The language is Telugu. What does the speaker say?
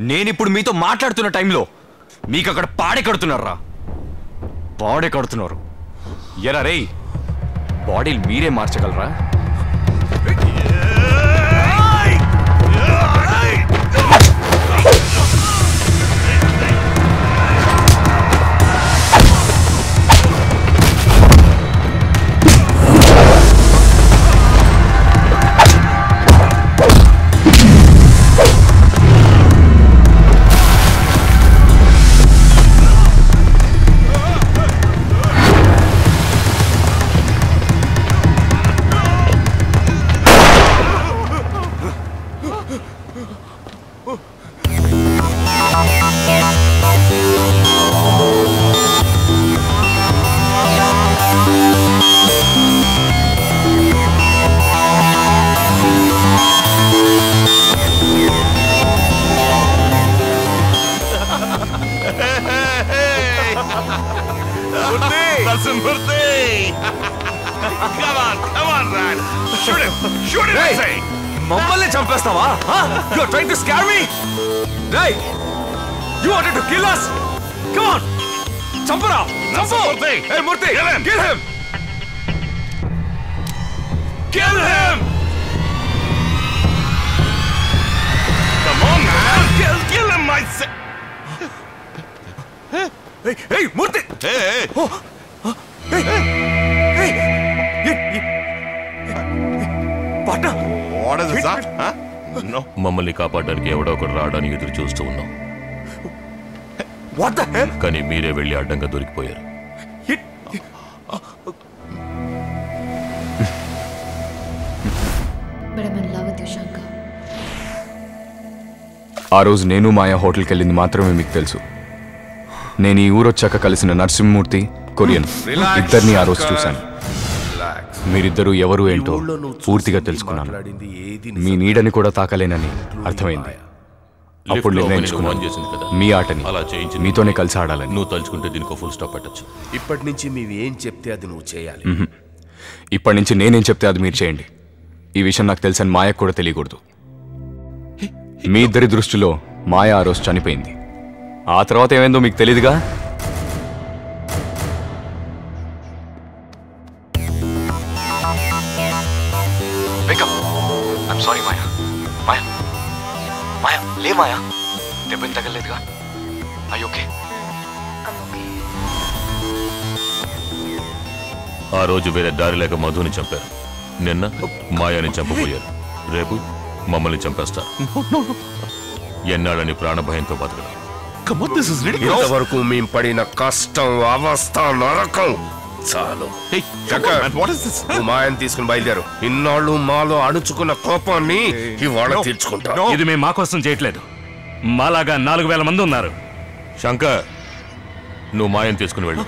నేనిప్పుడు మీతో మాట్లాడుతున్న టైంలో మీకు అక్కడ పాడే కడుతున్నారా? పాడే కడుతున్నారు. ఎరా రే, బాడీలు మీరే మార్చగలరా? మమ్మల్ని చంపేస్తావా? You are trying to scare me? Hey! You wanted to kill us? Come on! చంపరా! చంపు! Hey Murthy! Kill him! Kill him! Kill him! Come on, man! Kill him, I say! Hey, Murthy! Hey! Hey! Hey! Partner! What is that? Huh? No. మమ్మల్ని కాపాడడానికి ఎవడో ఒకడు రావడానికి ఎదురు చూస్తూ ఉన్నాం. What the hell? కానీ మీరే వెళ్ళి అడ్డంగా దొరికిపోయారు. ఆ రోజు నేను మాయా హోటల్కి వెళ్ళింది మాత్రమే మీకు తెలుసు. నేను ఈ ఊరొచ్చాక కలిసిన నరసింహమూర్తి, కొరియన్ ఇద్దరిని ఆ రోజు చూశాను. మీరిద్దరూ ఎవరు ఏంటో పూర్తిగా తెలుసుకున్నాను. మీ నీడని కూడా తాకలేనని అర్థమైంది. అప్పుడు నిర్ణయించుకున్నాను మీ ఆటని మీతోనే కలిసి ఆడాలని. నువ్వు తలుచుకుంటే దీనికి ఫుల్ స్టాప్ పెట్టచ్చు. ఇప్పటి నుంచి మేము ఏం చెప్తే అది నువ్వు చేయాలి. ఇప్పటి నుంచి నేనేం చెప్తే అది మీరు చేయండి. ఈ విషయం నాకు తెలుసని మాయకు కూడా తెలియకూడదు. మీ ఇద్దరి దృష్టిలో మాయ ఆ రోజు చనిపోయింది. ఆ తర్వాత ఏమైందో మీకు తెలీదుగా. సారీ మాయా. మాయా మాయా లే మాయా, దెబ్బని తగలేదుగా? I okay? ఆ రోజు వేరే దారి లేక మధుని చంపారు. నిన్న మాయాని చంపబోయారు. రేపు మమ్మల్ని చంపేస్తారు. ఎన్నాళ్ళని ప్రాణభయంతో బతకడం. ఇంతవరకు మేము పడిన కష్టం, అవస్థ, నరకం చాలు. మాయని తీసుకుని బయలుదేరు. ఇన్నాళ్ళు మాలో అణుచుకున్న కోపాన్ని ఇవాళ తీర్చుకుంటా. ఇది మేము మా కోసం చేయట్లేదు. మాలాగా 4000 మంది ఉన్నారు. శంకర్, నువ్వు మాయని తీసుకుని వెళ్ళు.